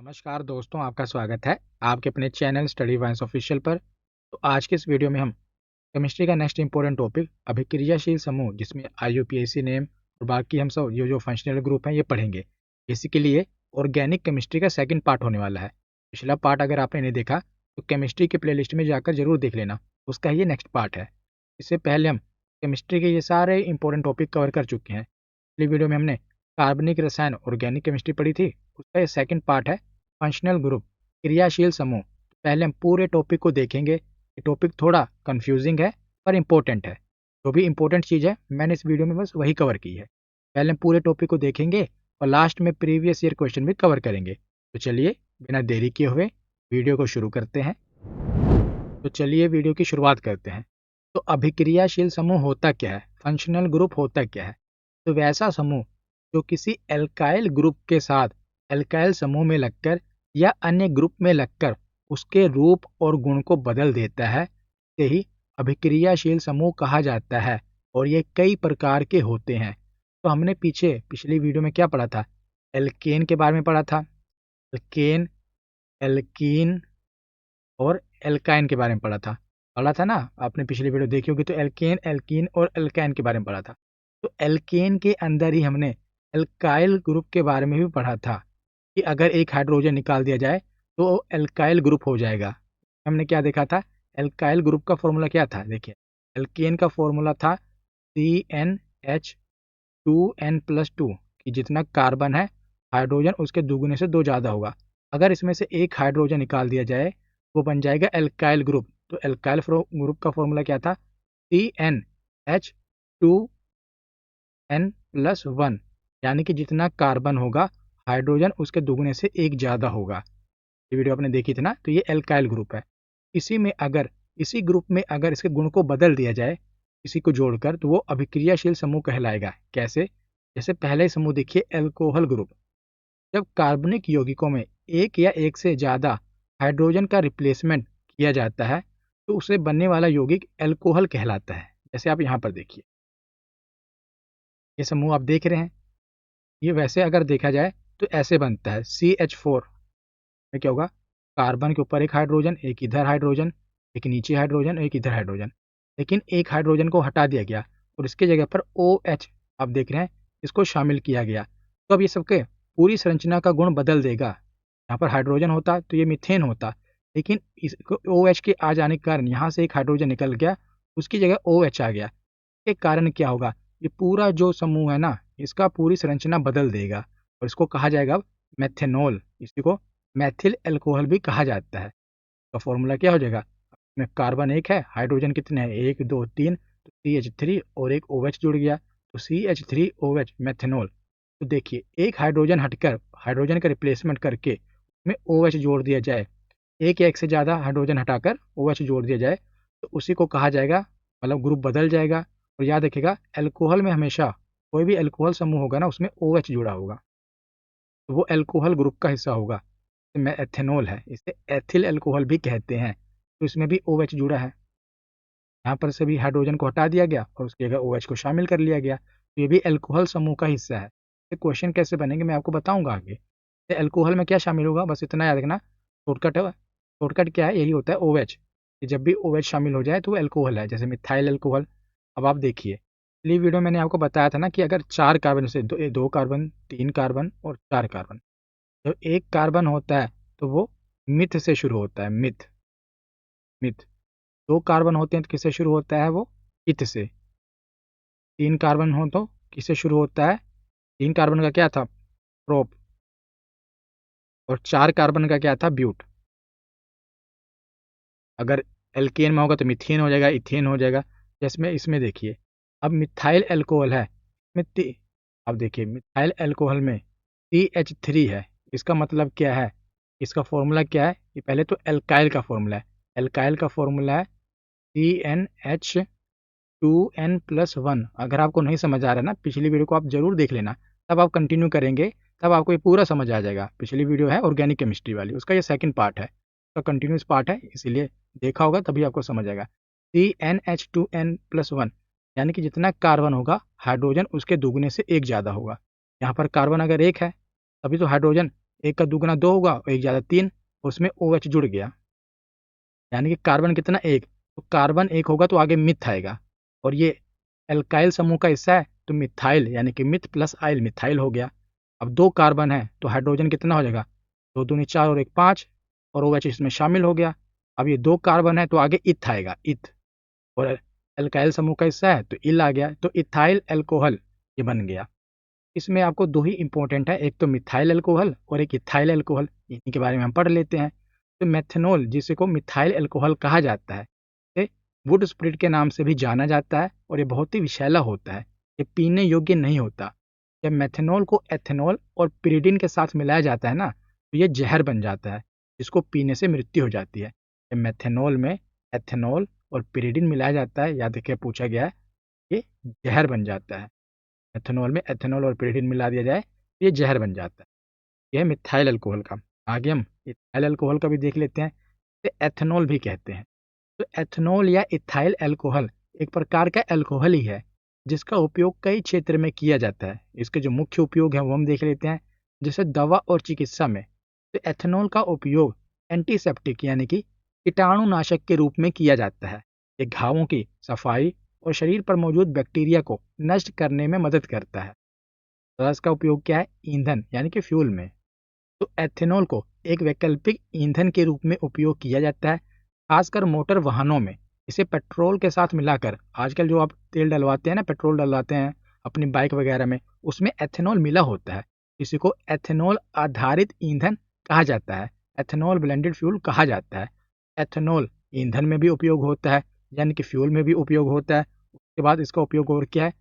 नमस्कार दोस्तों, आपका स्वागत है आपके अपने चैनल स्टडी वाइन्स ऑफिशियल पर। तो आज के इस वीडियो में हम केमिस्ट्री का नेक्स्ट इंपॉर्टेंट टॉपिक अभिक्रियाशील समूह, जिसमें IUPAC नेम और बाकी हम सब जो फंक्शनल ग्रुप हैं ये पढ़ेंगे। बेसिकली ये ऑर्गेनिक केमिस्ट्री का सेकंड पार्ट होने वाला है। पिछला पार्ट अगर आपने नहीं देखा तो केमिस्ट्री के प्लेलिस्ट में जाकर जरूर देख लेना, उसका ये नेक्स्ट पार्ट है। इससे पहले हम केमिस्ट्री के ये सारे इंपॉर्टेंट टॉपिक कवर कर चुके हैं। पिछली वीडियो में हमने कार्बनिक रसायन ऑर्गेनिक केमिस्ट्री पढ़ी थी, उसका ये सेकंड पार्ट है फंक्शनल ग्रुप क्रियाशील समूह। पहले हम पूरे टॉपिक को देखेंगे। ये टॉपिक थोड़ा कंफ्यूजिंग है पर इम्पोर्टेंट है। जो भी इम्पोर्टेंट चीज़ है मैंने इस वीडियो में बस वही कवर की है। पहले हम पूरे टॉपिक को देखेंगे और लास्ट में प्रीवियस ईयर क्वेश्चन भी कवर करेंगे। तो चलिए बिना देरी किए हुए वीडियो को शुरू करते हैं। तो चलिए वीडियो की शुरुआत करते हैं। तो अभिक्रियाशील समूह होता क्या है, फंक्शनल ग्रुप होता क्या है? तो वैसा समूह जो किसी एल्काइल ग्रुप के साथ एल्काइल समूह में लगकर या अन्य ग्रुप में लगकर उसके रूप और गुण को बदल देता है, यही अभिक्रियाशील समूह कहा जाता है। और ये कई प्रकार के होते हैं। तो हमने पिछली वीडियो में क्या पढ़ा था? एल्केन के बारे में पढ़ा था। एल्केन, एल्कीन और एल्काइन के बारे में पढ़ा था ना। आपने पिछली वीडियो देखी होगी तो एल्केन, एल्कीन और एल्काइन के बारे में पढ़ा था। तो एल्केन के अंदर ही हमने एल्काइल ग्रुप के बारे में भी पढ़ा था कि अगर एक हाइड्रोजन निकाल दिया जाए तो एल्काइल ग्रुप हो जाएगा। हमने क्या देखा था? एल्काइल ग्रुप का फॉर्मूला क्या था? देखिए, एल्केन का फॉर्मूला था CnH2n+2 कि जितना कार्बन है हाइड्रोजन उसके दुगने से 2 ज़्यादा होगा। अगर इसमें से एक हाइड्रोजन निकाल दिया जाए वो बन जाएगा एल्काइल ग्रुप। तो एल्काइल ग्रुप का फॉर्मूला क्या था? CnH2n+1, यानी कि जितना कार्बन होगा हाइड्रोजन उसके दुगने से 1 ज़्यादा होगा। ये वीडियो आपने देखी थी ना। तो ये एल्काइल ग्रुप है। इसी ग्रुप में अगर इसके गुण को बदल दिया जाए इसी को जोड़कर तो वो अभिक्रियाशील समूह कहलाएगा। कैसे? जैसे पहले समूह देखिए, एल्कोहल ग्रुप। जब कार्बनिक यौगिकों में एक या एक से ज़्यादा हाइड्रोजन का रिप्लेसमेंट किया जाता है तो उसे बनने वाला यौगिक एल्कोहल कहलाता है। जैसे आप यहाँ पर देखिए, ये समूह आप देख रहे हैं, ये वैसे अगर देखा जाए तो ऐसे बनता है। CH4 में क्या होगा? कार्बन के ऊपर एक हाइड्रोजन, एक इधर हाइड्रोजन, एक नीचे हाइड्रोजन, एक इधर हाइड्रोजन। लेकिन एक हाइड्रोजन को हटा दिया गया और इसके जगह पर OH आप देख रहे हैं, इसको शामिल किया गया। तो अब ये सबके पूरी संरचना का गुण बदल देगा। यहाँ पर हाइड्रोजन होता तो ये मीथेन होता, लेकिन इसको OH के आ जाने के कारण यहाँ से एक हाइड्रोजन निकल गया, उसकी जगह OH आ गया। के कारण क्या होगा? ये पूरा जो समूह है ना, इसका पूरी संरचना बदल देगा और इसको कहा जाएगा मेथेनॉल। इसी को मैथिल अल्कोहल भी कहा जाता है। तो फॉर्मूला क्या हो जाएगा? में कार्बन एक है, हाइड्रोजन कितने हैं? 1 2 3, तो CH3 और एक OH जुड़ गया तो CH3OH मेथेनॉल। तो देखिए, एक हाइड्रोजन हटकर हाइड्रोजन का रिप्लेसमेंट करके उसमें OH जोड़ दिया जाए, एक या एक से ज़्यादा हाइड्रोजन हटाकर OH जोड़ दिया जाए तो उसी को कहा जाएगा, मतलब ग्रुप बदल जाएगा। और याद रखिएगा, एल्कोहल में हमेशा कोई भी एल्कोहल समूह होगा ना उसमें OH जुड़ा होगा तो वो एल्कोहल ग्रुप का हिस्सा होगा। में एथेनॉल है, इसे एथिल अल्कोहल भी कहते हैं। तो इसमें भी OH जुड़ा है। यहाँ पर से भी हाइड्रोजन को हटा दिया गया और उसकी जगह OH को शामिल कर लिया गया, तो ये भी एल्कोहल समूह का हिस्सा है। ये क्वेश्चन कैसे बनेंगे मैं आपको बताऊंगा आगे। तो एल्कोहल में क्या शामिल होगा बस इतना याद रखना। शॉर्टकट क्या है? यही होता है OH, कि जब भी OH शामिल हो जाए तो वो एल्कोहल है, जैसे मिथाइल अल्कोहल। अब आप देखिए, पिछली वीडियो मैंने आपको बताया था ना कि अगर 4 कार्बन से दो कार्बन, 3 कार्बन और 4 कार्बन, जब एक कार्बन होता है तो वो मिथ से शुरू होता है। मिथ मिथ 2 कार्बन होते हैं तो किससे शुरू होता है? वो इत से। 3 कार्बन हो तो किससे शुरू होता है? 3 कार्बन का क्या था? प्रोप। और 4 कार्बन का क्या था? ब्यूट। अगर एल्केन में होगा तो मिथेन हो जाएगा, इथेन हो जाएगा। जैसे इसमें देखिए, अब मिथाइल अल्कोहल है, अब देखिए मिथाइल अल्कोहल में CH3 है। इसका मतलब क्या है? इसका फॉर्मूला क्या है? ये पहले तो एल्काइल का फॉर्मूला है। एल्काइल का फॉर्मूला है CnH2n+1। अगर आपको नहीं समझ आ रहा है ना, पिछली वीडियो को आप जरूर देख लेना, तब आप कंटिन्यू करेंगे, तब आपको ये पूरा समझ आ जाएगा। पिछली वीडियो है ऑर्गेनिक केमिस्ट्री वाली, उसका ये सेकंड पार्ट है, उसका कंटिन्यूस पार्ट है, इसीलिए देखा होगा तभी आपको समझ आएगा। CnH2n+1 यानी कि जितना कार्बन होगा हाइड्रोजन उसके दुगने से 1 ज़्यादा होगा। यहाँ पर कार्बन अगर 1 है तभी तो हाइड्रोजन एक का दुगना 2 होगा और एक ज़्यादा 3, और उसमें OH जुड़ गया, यानी कि कार्बन कितना 1, तो कार्बन 1 होगा तो आगे मिथ आएगा, और ये एल्काइल समूह का हिस्सा है तो मिथाइल, यानी कि मिथ प्लस आइल मिथाइल हो गया। अब 2 कार्बन है तो हाइड्रोजन कितना हो जाएगा, 2 दूनी 4 और 1 5, और OH इसमें शामिल हो गया। अब ये 2 कार्बन है तो आगे इथ आएगा, इथ, और एल्काइल समूह का हिस्सा है तो इल आ गया, तो इथाइल एल्कोहल ये बन गया। इसमें आपको 2 ही इंपॉर्टेंट है, एक तो मिथाइल अल्कोहल और एक इथाइल अल्कोहल, इन्हीं के बारे में हम पढ़ लेते हैं। तो मेथनॉल जिसे को मिथाइल अल्कोहल कहा जाता है, इसे वुड स्प्रिट के नाम से भी जाना जाता है, और ये बहुत ही विषैला होता है, ये पीने योग्य नहीं होता। जब मेथनॉल को एथेनॉल और पिरिडिन के साथ मिलाया जाता है ना, तो ये जहर बन जाता है, जिसको पीने से मृत्यु हो जाती है। जब मेथनॉल में एथेनॉल और पिरिडिन मिलाया जाता है, याद रखिए पूछा गया है, ये जहर बन जाता है। एथेनॉल में एथेनॉल और पिरिडिन मिला दिया जाए तो ये जहर बन जाता है। यह है मिथाइल अल्कोहल का। आगे हम इथाइल अल्कोहल का भी देख लेते हैं, इसे एथेनॉल भी कहते हैं। तो एथेनॉल या इथाइल अल्कोहल एक प्रकार का अल्कोहल ही है, जिसका उपयोग कई क्षेत्र में किया जाता है। इसके जो मुख्य उपयोग हैं वो हम देख लेते हैं, जैसे दवा और चिकित्सा में। तो एथेनॉल का उपयोग एंटीसेप्टिक यानी कि कीटाणुनाशक के रूप में किया जाता है। ये घावों की सफाई और शरीर पर मौजूद बैक्टीरिया को नष्ट करने में मदद करता है। तो इसका उपयोग क्या है, ईंधन यानी कि फ्यूल में। तो एथेनॉल को एक वैकल्पिक ईंधन के रूप में उपयोग किया जाता है, खासकर मोटर वाहनों में। इसे पेट्रोल के साथ मिलाकर, आजकल जो आप तेल डलवाते हैं ना, पेट्रोल डलवाते हैं अपनी बाइक वगैरह में, उसमें एथेनॉल मिला होता है। इसी को एथेनॉल आधारित ईंधन कहा जाता है, एथेनॉल ब्लेंडेड फ्यूल कहा जाता है। एथेनॉल ईंधन में भी उपयोग होता है, यानी कि फ्यूल में भी उपयोग होता है। उसके बाद इसका उपयोग और क्या है,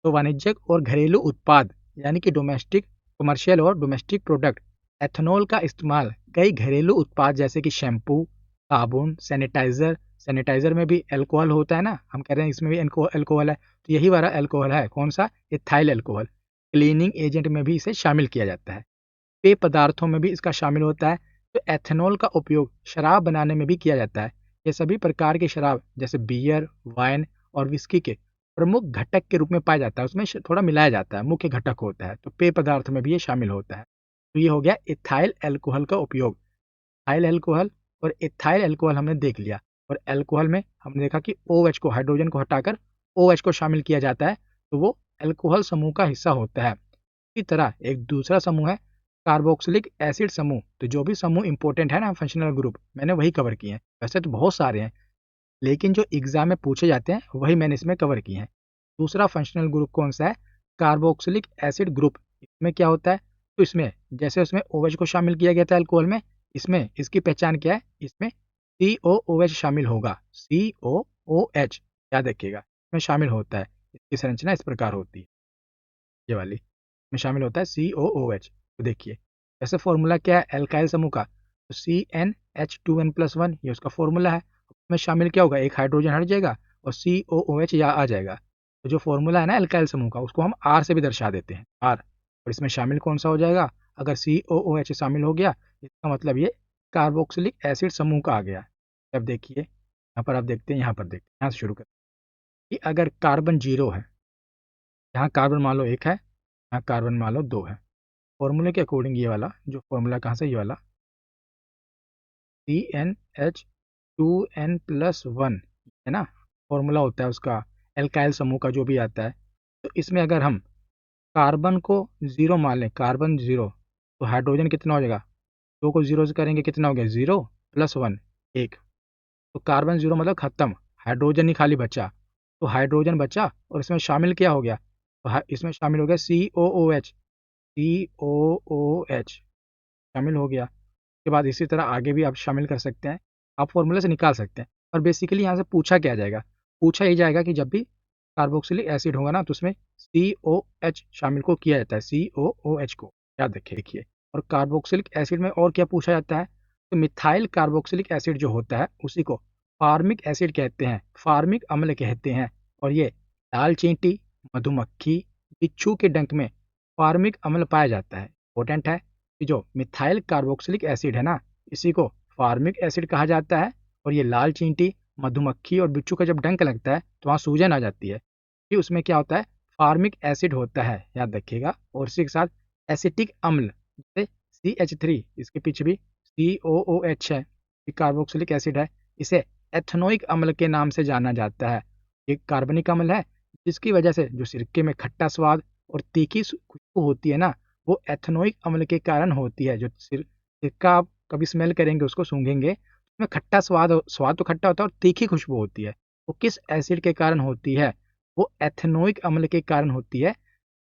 तो वाणिज्यिक और घरेलू उत्पाद, यानी कि डोमेस्टिक, कमर्शियल और डोमेस्टिक प्रोडक्ट। एथेनॉल का इस्तेमाल कई घरेलू उत्पाद जैसे कि शैम्पू, साबुन, सैनिटाइजर, सैनिटाइजर में भी अल्कोहल होता है ना, हम कह रहे हैं इसमें भी अल्कोहल है, तो यही वाला अल्कोहल है, कौन सा, इथाइल अल्कोहल। क्लीनिंग एजेंट में भी इसे शामिल किया जाता है, पेय पदार्थों में भी इसका शामिल होता है। तो एथेनॉल का उपयोग शराब बनाने में भी किया जाता है। ये सभी प्रकार की शराब जैसे बियर, वाइन और विस्की के प्रमुख घटक के रूप में पाया जाता है, उसमें थोड़ा मिलाया जाता है, मुख्य घटक होता है, तो पेय पदार्थ में भी ये शामिल होता है। तो ये हो गया इथाइल अल्कोहल का उपयोग। इथाइल अल्कोहल और इथाइल अल्कोहल हमने देख लिया, और अल्कोहल में हमने देखा कि OH को, हाइड्रोजन को हटाकर OH को शामिल किया जाता है, तो वो अल्कोहल समूह का हिस्सा होता है। इसी तरह एक दूसरा समूह है कार्बोक्सिलिक एसिड समूह। तो जो भी समूह इंपॉर्टेंट है ना फंक्शनल ग्रुप, मैंने वही कवर किए हैं। वैसे तो बहुत सारे हैं, लेकिन जो एग्जाम में पूछे जाते हैं वही मैंने इसमें कवर किए हैं। दूसरा फंक्शनल ग्रुप कौन सा है, कार्बोक्सिलिक एसिड ग्रुप। इसमें क्या होता है, तो इसमें जैसे उसमें OH को शामिल किया गया था अल्कोहल में, इसमें इसकी पहचान क्या है, इसमें COOH शामिल होगा, COOH, याद रखिएगा इसमें शामिल होता है। इसकी संरचना इस प्रकार होती है, ये वाली में शामिल होता है COOH। तो देखिए ऐसे फॉर्मूला क्या है एल्काइल समूह का, तो CnH2n+1 ये उसका फॉर्मूला है। में शामिल क्या होगा, एक हाइड्रोजन हट जाएगा और COOH यहाँ आ जाएगा। तो जो फॉर्मूला है ना एल्काइल समूह का, उसको हम R से भी दर्शा देते हैं, R। और इसमें शामिल कौन सा हो जाएगा, अगर COOH शामिल हो गया, इसका मतलब ये कार्बोक्सिलिक एसिड समूह का आ गया। अब देखिए यहाँ पर आप देखते हैं, यहाँ पर देखते हैं, यहाँ से शुरू करें कि अगर कार्बन 0 है, यहाँ कार्बन मान लो 1 है, यहाँ कार्बन मान लो 2 है, फॉर्मूले के अकॉर्डिंग ये वाला जो फॉर्मूला कहाँ से, ये वाला CnH2n+1 है ना, फॉर्मूला होता है उसका एल्काइल समूह का जो भी आता है। तो इसमें अगर हम कार्बन को 0 मान लें, कार्बन 0, तो हाइड्रोजन कितना हो जाएगा, 2 को 0 से करेंगे कितना हो गया, 0+1, 1। तो कार्बन 0 मतलब खत्म, हाइड्रोजन ही खाली बचा, तो हाइड्रोजन बचा और इसमें शामिल क्या हो गया, तो इसमें शामिल हो गया COOH, COOH शामिल हो गया। उसके बाद इसी तरह आगे भी आप शामिल कर सकते हैं, आप फॉर्मूले से निकाल सकते हैं। और बेसिकली यहाँ से पूछा क्या जाएगा, पूछा ही जाएगा कि जब भी कार्बोक्सिलिक एसिड होगा ना, तो उसमें COH शामिल को किया जाता है, COOH को, याद रखिए। देखिए और कार्बोक्सिलिक एसिड में और क्या पूछा जाता है, तो मिथाइल कार्बोक्सिलिक एसिड जो होता है उसी को फार्मिक एसिड कहते हैं, फार्मिक अम्ल कहते हैं। और ये लाल चींटी, मधुमक्खी, बिच्छू के डंक में फार्मिक अम्ल पाया जाता है। इंपॉर्टेंट है कि जो मिथाइल कार्बोक्सिलिक एसिड है ना, इसी को फार्मिक एसिड कहा जाता है। और ये लाल चींटी, मधुमक्खी और बिच्छू का जब डंक लगता है तो वहाँ सूजन आ जाती है, फिर उसमें क्या होता है, फार्मिक एसिड होता है, याद रखिएगा। और इसी के साथ एसिटिक अम्ल जैसे CH3 इसके पीछे भी COOH है, ये कार्बोक्सिलिक एसिड है। इसे एथेनोइक अम्ल के नाम से जाना जाता है। एक कार्बनिक अम्ल है जिसकी वजह से जो सिरके में खट्टा स्वाद और तीखी खुशबू होती है ना, वो एथेनोइक अम्ल के कारण होती है। जो सिरका आप कभी स्मेल करेंगे, उसको सूंघेंगे, उसमें खट्टा स्वाद तो खट्टा होता है और तीखी खुशबू होती है। वो किस एसिड के कारण होती है? वो एथेनोइक अम्ल के कारण होती है,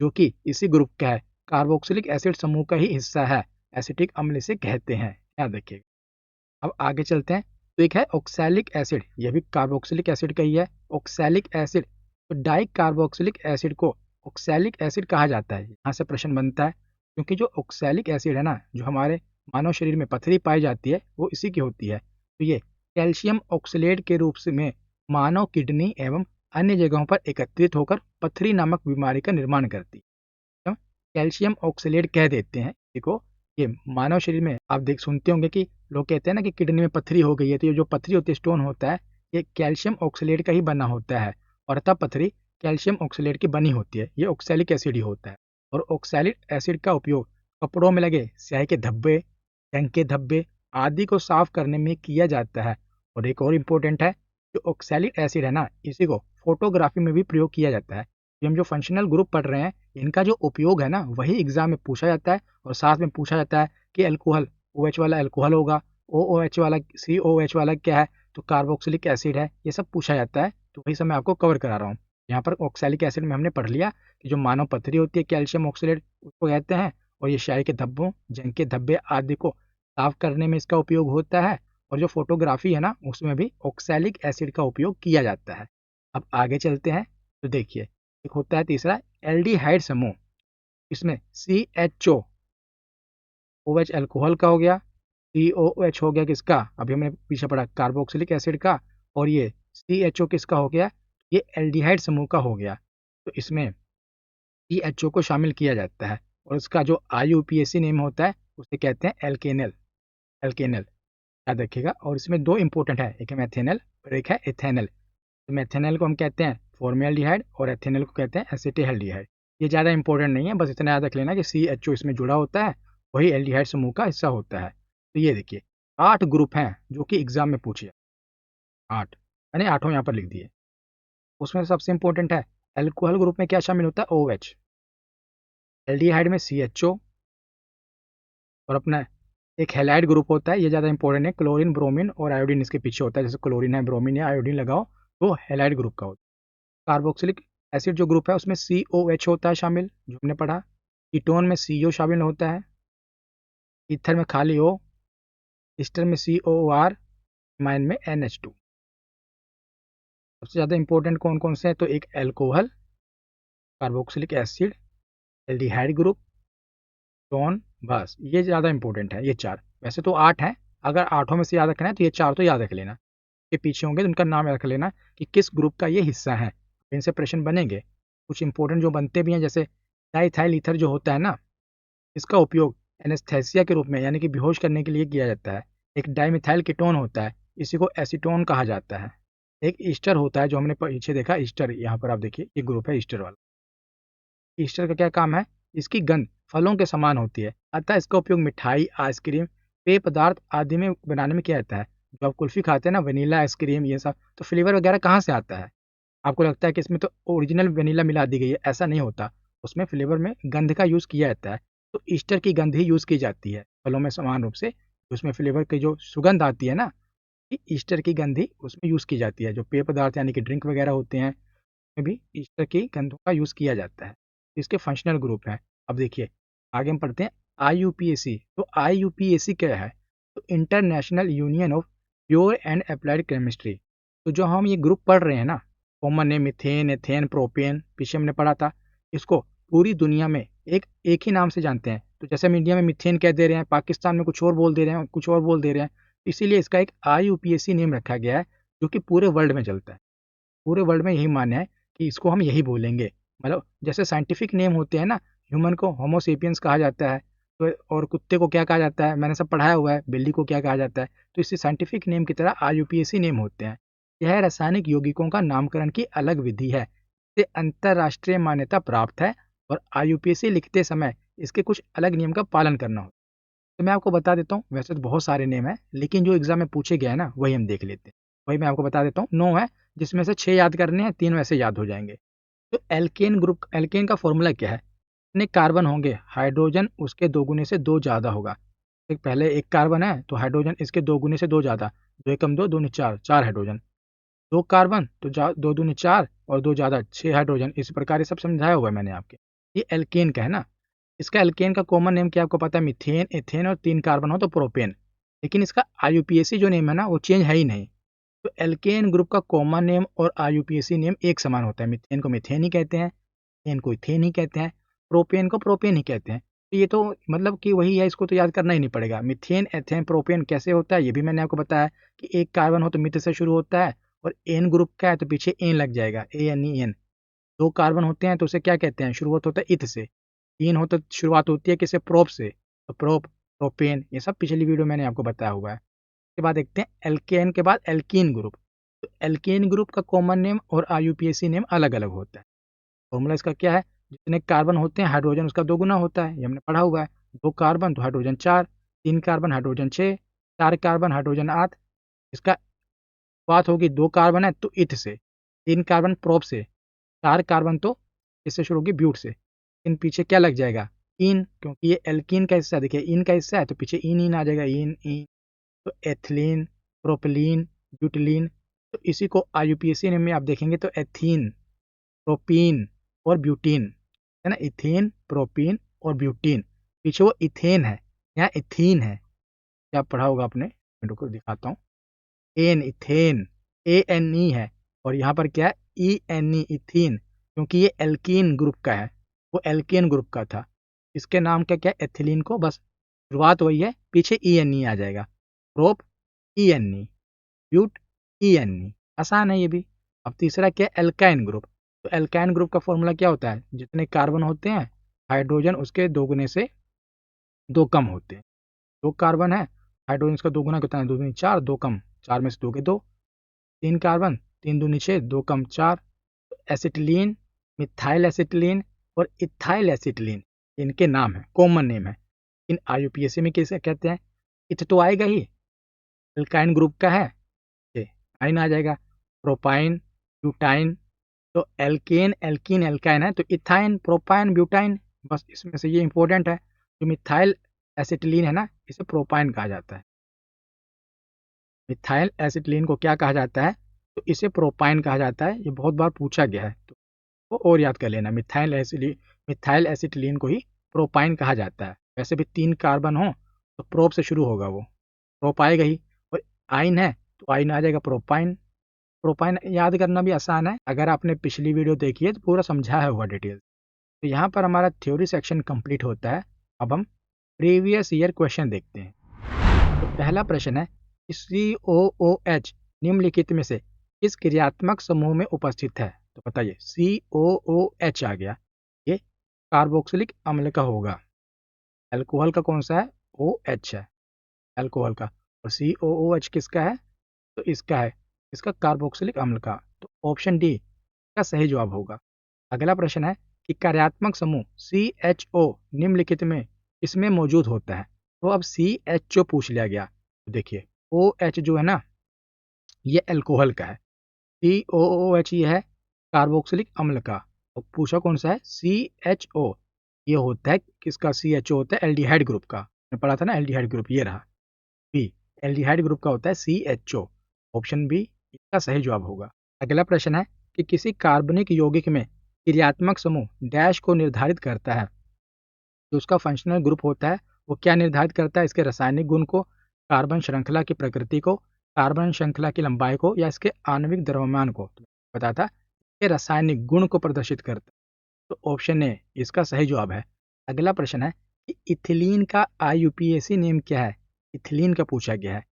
जो कि इसी ग्रुप का है, कार्बोक्सिलिक एसिड समूह का ही हिस्सा है। एसिटिक अम्ल इसे कहते हैं, याद रखिएगा। अब आगे चलते हैं। तो एक है ऑक्सैलिक एसिड, यह भी कार्बोक्सिलिक एसिड का ही है। ऑक्सैलिक एसिड, तो डाई कार्बोक्सिलिक एसिड को ऑक्सैलिक एसिड कहा जाता है। यहाँ से प्रश्न बनता है, क्योंकि जो ऑक्सैलिक एसिड है ना, जो हमारे मानव शरीर में पथरी पाई जाती है, वो इसी की होती है। तो ये कैल्शियम ऑक्सलेट के रूप में मानव किडनी एवं अन्य जगहों पर एकत्रित होकर पथरी नामक बीमारी का निर्माण करती है। तो कैल्शियम ऑक्सलेट कह देते हैं देखो। ये मानव शरीर में आप देख सुनते होंगे कि लोग कहते हैं ना कि किडनी में पथरी हो गई है, तो ये जो पथरी होती है, स्टोन होता है, ये कैल्शियम ऑक्सलेट का ही बना होता है। और तब पथरी कैल्शियम ऑक्सलेट की बनी होती है। ये ऑक्सैलिक एसिड ही होता है। और ऑक्सैलिक एसिड का उपयोग कपड़ों में लगे स्याही के धब्बे, जंग के धब्बे आदि को साफ करने में किया जाता है। और एक और इम्पोर्टेंट है, जो ऑक्सैलिक एसिड है ना, इसी को फोटोग्राफी में भी प्रयोग किया जाता है। हम जो फंक्शनल ग्रुप पढ़ रहे हैं, इनका जो उपयोग है ना, वही एग्जाम में पूछा जाता है। और साथ में पूछा जाता है कि अल्कोहल, OH वाला अल्कोहल होगा, OOH वाला COH वाला क्या है, तो कार्बोक्सिलिक एसिड है। ये सब पूछा जाता है, तो वही सब मैं आपको कवर करा रहा हूँ। यहाँ पर ऑक्सैलिक एसिड में हमने पढ़ लिया कि जो मानव पथरी होती है कैल्शियम ऑक्सलेट, उसको कहते हैं। और ये शाही के धब्बों, जंग के धब्बे आदि को साफ करने में इसका उपयोग होता है। और जो फोटोग्राफी है ना, उसमें भी ऑक्सैलिक एसिड का उपयोग किया जाता है। अब आगे चलते हैं। तो देखिए, एक होता है तीसरा एल्डिहाइड समूह। इसमें CHO, OH अल्कोहल का हो गया, COOH हो गया किसका, अभी हमने पीछे पढ़ा कार्बोक्सिलिक एसिड का। और ये CHO किसका हो गया, ये एल्डिहाइड समूह का हो गया। तो इसमें CHO को शामिल किया जाता है। और उसका जो IUPAC नेम होता है, उसे कहते हैं एल्केनल। एल्केनल याद रखिएगा। और इसमें दो इंपॉर्टेंट है, एक है मेथेनल और एक है एथेनल। तो मेथेनल को हम कहते हैं फॉर्मेल्डिहाइड और एथेनल को कहते हैं एसिटिल्डिहाइड। ये ज़्यादा इंपॉर्टेंट नहीं है, बस इतना याद रख लेना कि CHO इसमें जुड़ा होता है, वही एल्डिहाइड समूह का हिस्सा होता है। तो ये देखिए 8 ग्रुप हैं जो कि एग्जाम में पूछे, 8, मैंने आठों यहाँ पर लिख दिए। उसमें सबसे इंपॉर्टेंट है, एल्कोहल ग्रुप में क्या शामिल होता है, OH। एल्डिहाइड में CHO। और अपना एक हैलाइड ग्रुप होता है, ये ज़्यादा इंपॉर्टेंट है, क्लोरीन, ब्रोमीन और आयोडीन इसके पीछे होता है। जैसे क्लोरीन है, ब्रोमीन या आयोडीन लगाओ, तो हैलाइड ग्रुप का होता है। कार्बोक्सिलिक एसिड जो ग्रुप है, उसमें COH होता है शामिल, जो हमने पढ़ा। कीटोन में CO शामिल होता है, ईथर में खाली O, ईस्टर में COOR, माइन में NH2। सबसे ज़्यादा इंपॉर्टेंट कौन कौन से हैं, तो एक alcohol, carboxylic acid, aldehyde group, tone, बस ये ज़्यादा इंपॉर्टेंट है, ये 4। वैसे तो 8 हैं, अगर आठों में से याद रखना है तो ये 4 तो याद रख लेना। के पीछे होंगे तो उनका नाम रख लेना कि किस ग्रुप का ये हिस्सा है। इनसे प्रश्न बनेंगे। कुछ इंपॉर्टेंट जो बनते भी हैं, जैसे डाइथाइल ईथर जो होता है ना, इसका उपयोग एनेस्थेसिया के रूप में, यानी कि बेहोश करने के लिए किया जाता है। एक डाइमिथाइल कीटोन होता है, इसी को एसीटोन कहा जाता है। एक ईस्टर होता है, जो हमने पीछे देखा ईस्टर, यहाँ पर आप देखिए ये ग्रुप है ईस्टर वाला। ईस्टर का क्या काम है, इसकी गंध फलों के समान होती है, अतः इसका उपयोग मिठाई, आइसक्रीम, पेय पदार्थ आदि में बनाने में किया जाता है। जो आप कुल्फी खाते हैं ना, वनीला आइसक्रीम, ये सब तो फ्लेवर वगैरह कहाँ से आता है? आपको लगता है कि इसमें तो ओरिजिनल वनीला मिला दी गई है, ऐसा नहीं होता। उसमें फ्लेवर में गंध का यूज़ किया जाता है। तो ईस्टर की गंध ही यूज़ की जाती है फलों में समान रूप से। उसमें फ्लेवर की जो सुगंध आती है ना, ईस्टर की गंध ही उसमें यूज़ की जाती है। जो पेय पदार्थ यानी कि ड्रिंक वगैरह होते हैं, में भी ईस्टर की गंधों का यूज़ किया जाता है। इसके फंक्शनल ग्रुप हैं। अब देखिए आगे हम पढ़ते हैं IUPAC। तो IUPAC क्या है, तो international union of pure and applied chemistry. तो जो हम ये ग्रुप पढ़ रहे हैं ना, कॉमन है मीथेन, एथेन, प्रोपेन, पीछे हमने पढ़ा था, इसको पूरी दुनिया में एक ही नाम से जानते हैं। तो जैसे हम इंडिया में मीथेन कह दे रहे हैं, पाकिस्तान में कुछ और बोल दे रहे हैं, कुछ और बोल दे रहे हैं, इसीलिए इसका एक IUPAC नेम रखा गया है, जो कि पूरे वर्ल्ड में चलता है। पूरे वर्ल्ड में यही मान्य है कि इसको हम यही बोलेंगे। मतलब जैसे साइंटिफिक नेम होते हैं ना, ह्यूमन को होमो सेपियंस कहा जाता है, तो और कुत्ते को क्या कहा जाता है, मैंने सब पढ़ाया हुआ है, बिल्ली को क्या कहा जाता है। तो इससे साइंटिफिक नेम की तरह IUPAC नेम होते हैं। यह रासायनिक यौगिकों का नामकरण की अलग विधि है, इसे अंतरराष्ट्रीय मान्यता प्राप्त है। और IUPAC लिखते समय इसके कुछ अलग नियम का पालन करना होता है। तो मैं आपको बता देता हूँ, वैसे तो बहुत सारे नेम हैं, लेकिन जो एग्जाम में पूछे गए हैं ना वही हम देख लेते हैं। वही मैं आपको बता देता हूँ, 9 है, जिसमें से 6 याद करने हैं, 3 वैसे याद हो जाएंगे। तो एल्केन ग्रुप, एल्केन का फॉर्मूला क्या है? कितने कार्बन होंगे, हाइड्रोजन उसके 2 गुने से 2 ज़्यादा होगा। एक पहले एक कार्बन है तो हाइड्रोजन इसके 2 गुने से 2 ज़्यादा, 2 एकम 2, 2 चार, 4 हाइड्रोजन। 2 कार्बन तो 2 दूनी 4 और 2 ज़्यादा 6 हाइड्रोजन। इस प्रकार ये सब समझाया हुआ है मैंने आपके। ये एल्केन का है ना। इसका एल्केन का कॉमन नेम क्या आपको पता है? मीथेन, एथेन और 3 कार्बन हो तो प्रोपेन। लेकिन इसका आईयूपीएसी जो नेम है ना वो चेंज है ही नहीं। तो एल्केन ग्रुप का कॉमन नेम और आईयूपीएसी नेम एक समान होता है। मीथेन को मीथेन ही कहते हैं, एथेन को इथेन ही कहते हैं, प्रोपेन को प्रोपेन ही कहते हैं। तो ये तो मतलब कि वही है, इसको तो याद करना ही नहीं पड़ेगा। मीथेन, एथेन, प्रोपेन कैसे होता है ये भी मैंने आपको बताया कि एक कार्बन हो तो मिथ से शुरू होता है, और एन ग्रुप का है तो पीछे एन लग जाएगा, ए एन ई एन। 2 कार्बन होते हैं तो उसे क्या कहते हैं? शुरुआत होता है इथ से। 3 हो तो शुरुआत होती है किससे? प्रोप से, तो प्रोप, प्रोपेन, ये सब पिछली वीडियो मैंने आपको बताया हुआ है। उसके बाद देखते हैं एल्केन के बाद एल्कीन ग्रुप। तो एल्केन ग्रुप का कॉमन नेम और आईयूपीएसी नेम अलग अलग होता है। फॉर्मूला इसका क्या है? जितने कार्बन होते हैं हाइड्रोजन उसका 2 गुना होता है, ये हमने पढ़ा हुआ है। 2 कार्बन तो hydrogen 4, 3 carbon hydrogen 6, 4 carbon hydrogen 8। इसका बात होगी 2 कार्बन है तो इथ से, 3 कार्बन प्रोप से, 4 कार्बन तो इससे शुरू होगी ब्यूट से। इन पीछे क्या लग जाएगा? इन, क्योंकि ये एल्कीन का हिस्सा, देखिए इन का हिस्सा है तो पीछे इन इन आ जाएगा, इन इन। तो एथिलीन, प्रोपिलीन, ब्यूटिलीन। तो इसी को आईयूपीएसी में आप देखेंगे तो एथीन, प्रोपीन और ब्यूटीन है ना। इथेन, प्रोपीन और ब्यूटीन। पीछे वो इथेन है, यहाँ इथीन है। क्या पढ़ा होगा आपने? मैं रुको दिखाता हूँ। N, ethane, A N E है, और यहाँ पर क्या है? E N E, ethene. क्योंकि ये एल्कीन ग्रुप का है, वो एल्केन ग्रुप का था। इसके नाम क्या क्या? एथिलीन को, बस शुरुआत वही है, पीछे ई एन ई आ जाएगा। Prop, E N E, but, E N E. आसान है ये भी। अब तीसरा क्या है? Alkyne group. तो एल्काइन ग्रुप का फॉर्मूला क्या होता है? जितने कार्बन होते हैं हाइड्रोजन उसके 2 गुने से 2 कम होते हैं। 2 कार्बन है, हाइड्रोजन का 2 गुना कितना है? 2 दूनी 4, 2 कम, 4 में से 2 के 2। 3 कार्बन, 3 दूनी 6, 2 कम 4। एसिटिलीन, मिथाइल एसिटिलीन और इथाइल एसिटिलीन, इनके नाम है, कॉमन नेम है। इन आईयूपीएसी में कैसे कहते हैं? इथ तो आएगा ही, एल्काइन ग्रुप का है, ये आइन आ जाएगा। Propyne, butyne. तो एल्केन, एल्कीन, एल्काइन है तो इथाइन, प्रोपाइन, ब्यूटाइन। बस इसमें से ये इंपॉर्टेंट है। जो मिथाइल एसिटिलीन है ना, इसे प्रोपाइन कहा जाता है। मिथाइल एसिटिलीन को क्या कहा जाता है? तो इसे प्रोपाइन कहा जाता है। ये बहुत बार पूछा गया है तो वो और याद कर लेना। मिथाइल एसिटिलीन को ही प्रोपाइन कहा जाता है। वैसे भी 3 कार्बन हो तो प्रोप से शुरू होगा, वो प्रोप आएगा ही। और आइन है तो आइन आ जाएगा प्रोपाइन। प्रोपाइन याद करना भी आसान है, अगर आपने पिछली वीडियो देखी है तो पूरा समझाया हुआ डिटेल। तो यहाँ पर हमारा थ्योरी सेक्शन कंप्लीट होता है। अब हम प्रीवियस ईयर क्वेश्चन देखते हैं। तो पहला प्रश्न है, COOH निम्नलिखित में से किस क्रियात्मक समूह में उपस्थित है? तो बताइए, COOH आ गया, ये कार्बोक्सिलिक अम्ल का होगा। अल्कोहल का कौन सा है? OH है अल्कोहल का। और COOH किसका है? तो इसका है, इसका कार्बोक्सिलिक अम्ल का। तो ऑप्शन डी का सही जवाब होगा। अगला प्रश्न है कि कार्यात्मक समूह CHO निम्नलिखित में इसमें मौजूद होता है। तो अब CHO पूछ लिया गया, तो देखिए OH जो है ना ये अल्कोहल का है, COOH ये है कार्बोक्सिलिक अम्ल का। तो पूछा कौन सा है? CHO। ये होता है किसका? CHO होता है एल्डिहाइड ग्रुप का। मैं पढ़ा था ना एल्डिहाइड ग्रुप, ये रहा बी, एल्डिहाइड ग्रुप का होता है CHO। ऑप्शन बी इसका सही जवाब होगा। अगला प्रश्न है कि किसी कार्बनिक यौगिक में क्रियात्मक समूह डैश को निर्धारित करता है। जो उसका फंक्शनल ग्रुप होता है वो क्या निर्धारित करता है? इसके रासायनिक गुण को, कार्बन श्रृंखला की प्रकृति को, कार्बन श्रृंखला की लंबाई को, या इसके आणविक द्रव्यमान को। तो पता था ये रासायनिक गुण को प्रदर्शित करता है। तो ऑप्शन ए इसका सही जवाब है। अगला प्रश्न है कि इथिलीन का आईयूपीएसी नेम क्या है? इथिलीन का पूछा गया है।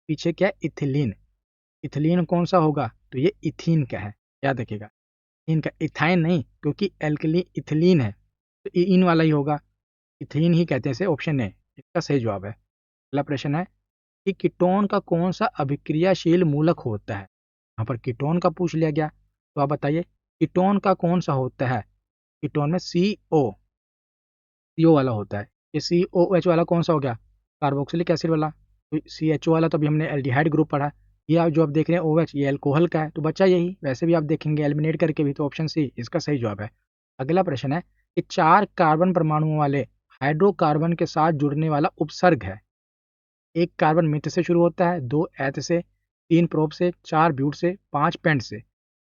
पीछे क्या है? इथिलीन। इथिलीन कौन सा होगा? तो ये इथीन का है, याद रखिएगा। इनका इथाइन नहीं, क्योंकि एल्कली इथिलीन है तो इन वाला ही होगा, इथीन ही कहते हैं इसे। ऑप्शन ए इसका सही जवाब है। अगला प्रश्न है कि कीटोन का कौन सा अभिक्रियाशील मूलक होता है? यहाँ पर कीटोन का पूछ लिया गया, तो आप बताइए कीटोन का कौन सा होता है? कीटोन में CO वाला होता है। ये COH वाला कौन सा हो गया? कार्बोक्सिलिक एसिड वाला, तो CHO वाला तो अभी हमने एल्डिहाइड ग्रुप पढ़ा। ये आप जो आप देख रहे हैं OH, ये अल्कोहल का है, तो बचा यही। वैसे भी आप देखेंगे एलिमिनेट करके भी, तो ऑप्शन सी इसका सही जवाब है। अगला प्रश्न है कि 4 कार्बन परमाणुओं वाले हाइड्रोकार्बन के साथ जुड़ने वाला उपसर्ग है। 1 कार्बन मित्र से शुरू होता है, 2 एथ से, 3 प्रोप से, 4 ब्यूट से, 5 पेंट से।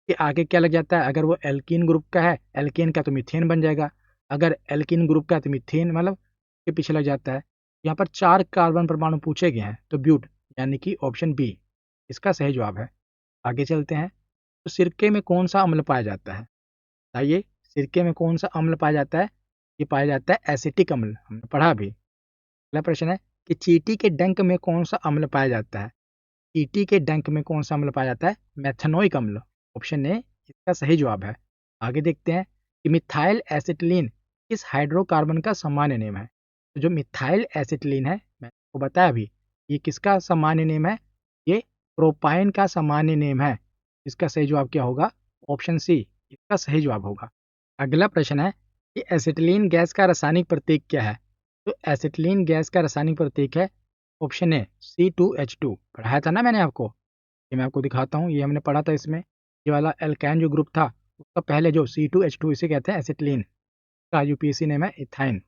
के आगे क्या लग जाता है? अगर वो एल्कीन ग्रुप का है, एल्केन का तो मीथेन बन जाएगा। अगर एल्कीन ग्रुप का है तो मीथेन मतलब के पीछे लग जाता है। यहाँ पर 4 कार्बन परमाणु पूछे गए हैं, तो ब्यूट यानी कि ऑप्शन बी इसका सही जवाब है। आगे चलते हैं। तो सिरके में कौन सा अम्ल पाया जाता है? बताइए, सिरके में कौन सा अम्ल पाया जाता है? ये पाया जाता है एसिटिक अम्ल, हमने पढ़ा भी। अगला प्रश्न है कि चींटी के डंक में कौन सा अम्ल पाया जाता है? चींटी के डंक में कौन सा अम्ल पाया जाता है? मेथनोइक अम्ल, ऑप्शन ए इसका सही जवाब है। आगे देखते हैं कि मिथाइल एसिटिलीन किस हाइड्रोकार्बन का सामान्य नेम है? तो जो मिथाइल एसिटिलीन है, मैंने आपको बताया भी, ये किसका सामान्य नेम है? ये प्रोपाइन का सामान्य नेम है। इसका सही जवाब क्या होगा? ऑप्शन सी इसका सही जवाब होगा। अगला प्रश्न है कि एसिटिलीन गैस का रासायनिक प्रतीक क्या है? तो एसिटिलीन गैस का रासायनिक प्रतीक है ऑप्शन ए C2H2। पढ़ाया था ना मैंने आपको, ये मैं आपको दिखाता हूँ। ये हमने पढ़ा था इसमें। ये वाला एल्काइन जो ग्रुप था, उसका पहले जो C2H2, इसे कहते हैं एसिटिलीन। का यूपीएससी नेम है इथाइन।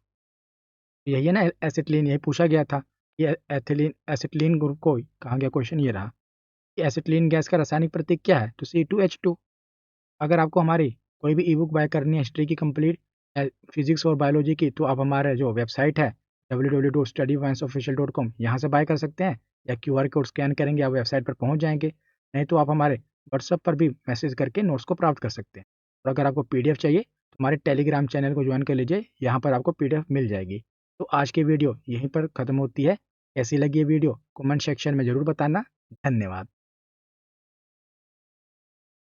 यही है ना एसिटिलीन, यही पूछा गया था। ये एथिलीन एसिटिलीन ग्रुप को कहा गया क्वेश्चन ये रहा कि एसिटिलीन गैस का रासायनिक प्रतीक क्या है? तो C2H2। अगर आपको हमारी कोई भी ई बुक बाय करनी है हिस्ट्री की कंप्लीट, फिजिक्स और बायोलॉजी की, तो आप हमारे जो वेबसाइट है www.studyviceofficial.com, यहाँ से बाय कर सकते हैं, या QR कोड स्कैन करेंगे आप वेबसाइट पर पहुँच जाएंगे। नहीं तो आप हमारे व्हाट्सएप पर भी मैसेज करके नोट्स को प्राप्त कर सकते हैं। और अगर आपको PDF चाहिए तो हमारे टेलीग्राम चैनल को ज्वाइन कर लीजिए, यहाँ पर आपको PDF मिल जाएगी। तो आज की वीडियो यहीं पर ख़त्म होती है। कैसी लगी ये वीडियो कमेंट सेक्शन में ज़रूर बताना। धन्यवाद।